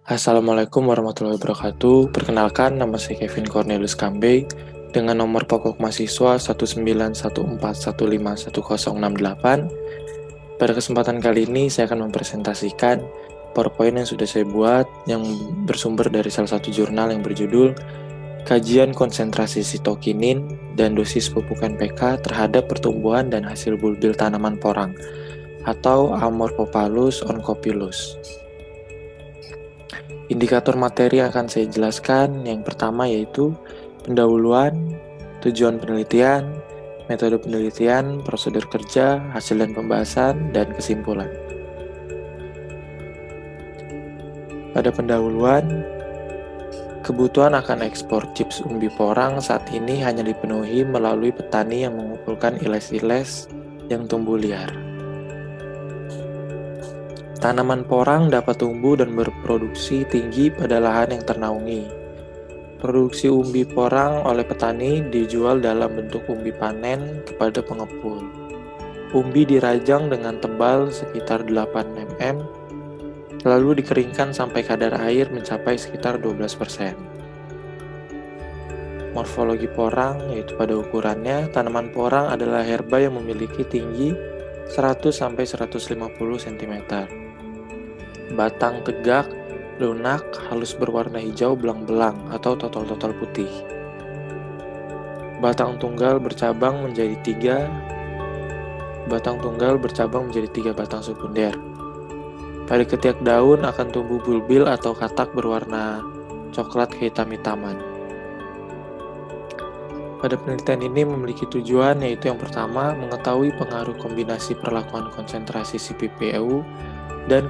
Assalamualaikum warahmatullahi wabarakatuh. Perkenalkan, nama saya Kevin Cornelius Kambey dengan nomor pokok mahasiswa 19141511068. Pada kesempatan kali ini, saya akan mempresentasikan PowerPoint yang sudah saya buat yang bersumber dari salah satu jurnal yang berjudul Kajian Konsentrasi Sitokinin dan Dosis Pupuk NPK terhadap Pertumbuhan dan Hasil Bulbil Tanaman Porang atau Amorphophallus oncophilus. Indikator materi yang akan saya jelaskan yang pertama yaitu pendahuluan, tujuan penelitian, metode penelitian, prosedur kerja, hasil dan pembahasan, dan kesimpulan. Pada pendahuluan, kebutuhan akan ekspor chips umbi porang saat ini hanya dipenuhi melalui petani yang mengumpulkan iles-iles yang tumbuh liar. Tanaman porang dapat tumbuh dan berproduksi tinggi pada lahan yang ternaungi. Produksi umbi porang oleh petani dijual dalam bentuk umbi panen kepada pengepul. Umbi dirajang dengan tebal sekitar 8 mm, lalu dikeringkan sampai kadar air mencapai sekitar 12%. Morfologi porang yaitu pada ukurannya, tanaman porang adalah herba yang memiliki tinggi 100-150 cm. Batang tegak, lunak, halus berwarna hijau belang-belang atau totol-totol putih. Batang tunggal bercabang menjadi 3 batang sekunder. Pada ketiak daun akan tumbuh bulbil atau katak berwarna coklat kehitam-hitaman. Pada penelitian ini memiliki tujuan yaitu yang pertama, mengetahui pengaruh kombinasi perlakuan konsentrasi CPPU dan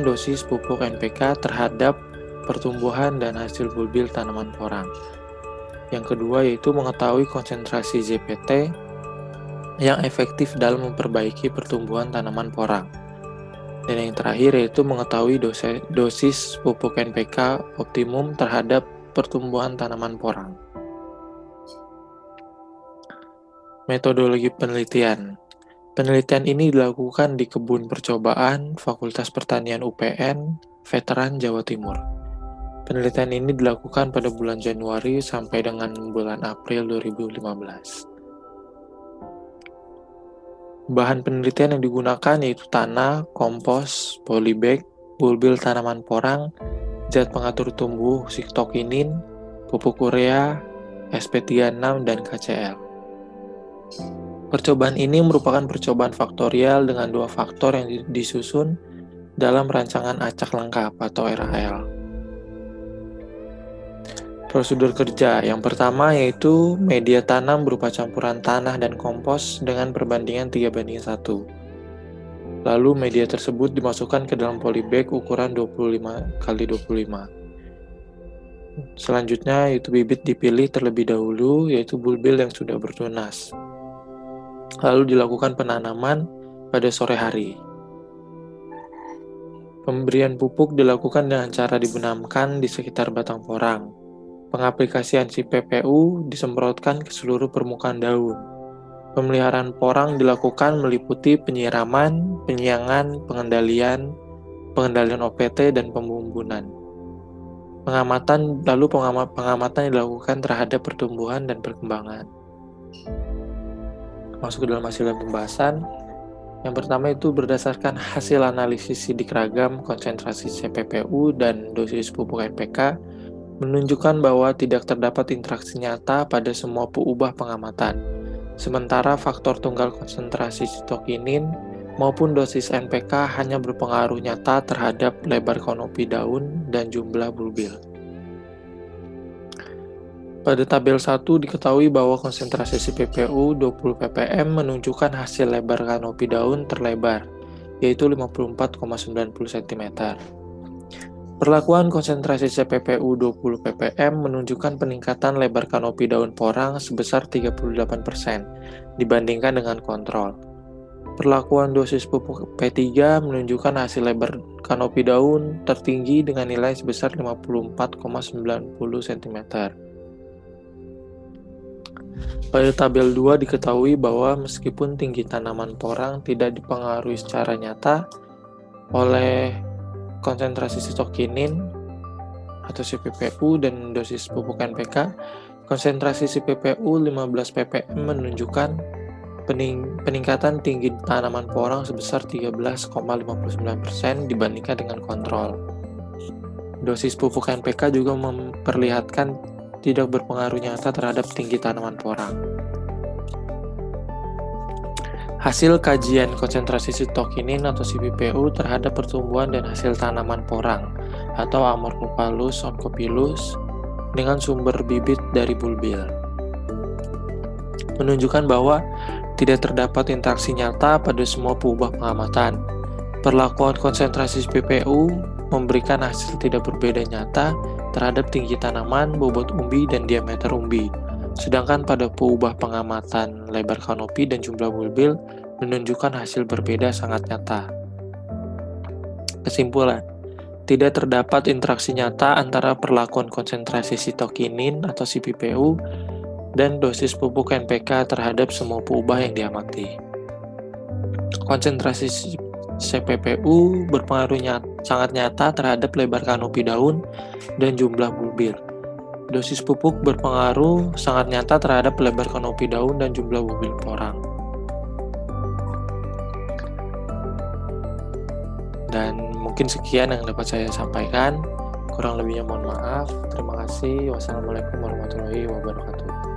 dosis pupuk NPK terhadap pertumbuhan dan hasil bulbil tanaman porang. Yang kedua yaitu mengetahui konsentrasi ZPT yang efektif dalam memperbaiki pertumbuhan tanaman porang. Dan yang terakhir yaitu mengetahui dosis pupuk NPK optimum terhadap pertumbuhan tanaman porang. Metodologi penelitian. Penelitian ini dilakukan di Kebun Percobaan Fakultas Pertanian UPN, Veteran Jawa Timur. Penelitian ini dilakukan pada bulan Januari sampai dengan bulan April 2015. Bahan penelitian yang digunakan yaitu tanah, kompos, polybag, bulbil tanaman porang, zat pengatur tumbuh sitokinin, pupuk urea, SP36, dan KCl. Percobaan ini merupakan percobaan faktorial dengan 2 faktor yang disusun dalam rancangan acak lengkap atau RAL. Prosedur kerja yang pertama yaitu media tanam berupa campuran tanah dan kompos dengan perbandingan 3:1. Lalu media tersebut dimasukkan ke dalam polybag ukuran 25x25. Selanjutnya yaitu bibit dipilih terlebih dahulu yaitu bulbil yang sudah bertunas. Lalu dilakukan penanaman pada sore hari. Pemberian pupuk dilakukan dengan cara dibenamkan di sekitar batang porang. Pengaplikasian CPPU disemprotkan ke seluruh permukaan daun. Pemeliharaan porang dilakukan meliputi penyiraman, penyiangan, pengendalian OPT, dan pembumbunan. Pengamatan dilakukan terhadap pertumbuhan dan perkembangan. Masuk ke dalam hasil dan pembahasan. Yang pertama itu berdasarkan hasil analisis sidik ragam konsentrasi CPPU dan dosis pupuk NPK menunjukkan bahwa tidak terdapat interaksi nyata pada semua peubah pengamatan. Sementara faktor tunggal konsentrasi sitokinin maupun dosis NPK hanya berpengaruh nyata terhadap lebar kanopi daun dan jumlah bulbil. Pada tabel 1 diketahui bahwa konsentrasi CPPU 20 ppm menunjukkan hasil lebar kanopi daun terlebar, yaitu 54,90 cm. Perlakuan konsentrasi CPPU 20 ppm menunjukkan peningkatan lebar kanopi daun porang sebesar 38% dibandingkan dengan kontrol. Perlakuan dosis pupuk P3 menunjukkan hasil lebar kanopi daun tertinggi dengan nilai sebesar 54,90 cm. Pada tabel 2 diketahui bahwa meskipun tinggi tanaman porang tidak dipengaruhi secara nyata oleh konsentrasi sitokinin atau CPPU dan dosis pupuk NPK. Konsentrasi CPPU 15 ppm menunjukkan peningkatan tinggi tanaman porang sebesar 13,59% dibandingkan dengan kontrol. Dosis pupuk NPK juga memperlihatkan tidak berpengaruh nyata terhadap tinggi tanaman porang. Hasil kajian konsentrasi sitokinin atau CPPU terhadap pertumbuhan dan hasil tanaman porang atau Amorphophallus oncophilus dengan sumber bibit dari bulbil menunjukkan bahwa tidak terdapat interaksi nyata pada semua peubah pengamatan. Perlakuan konsentrasi CPPU memberikan hasil tidak berbeda nyata terhadap tinggi tanaman, bobot umbi, dan diameter umbi. Sedangkan pada peubah pengamatan lebar kanopi dan jumlah bulbil menunjukkan hasil berbeda sangat nyata. Kesimpulan, tidak terdapat interaksi nyata antara perlakuan konsentrasi sitokinin atau CPPU dan dosis pupuk NPK terhadap semua peubah yang diamati. Konsentrasi CPPU berpengaruh sangat nyata terhadap lebar kanopi daun dan jumlah bulbil. Dosis pupuk berpengaruh sangat nyata terhadap lebar kanopi daun dan jumlah bulbil porang. Dan mungkin sekian yang dapat saya sampaikan. Kurang lebihnya mohon maaf. Terima kasih. Wassalamualaikum warahmatullahi wabarakatuh.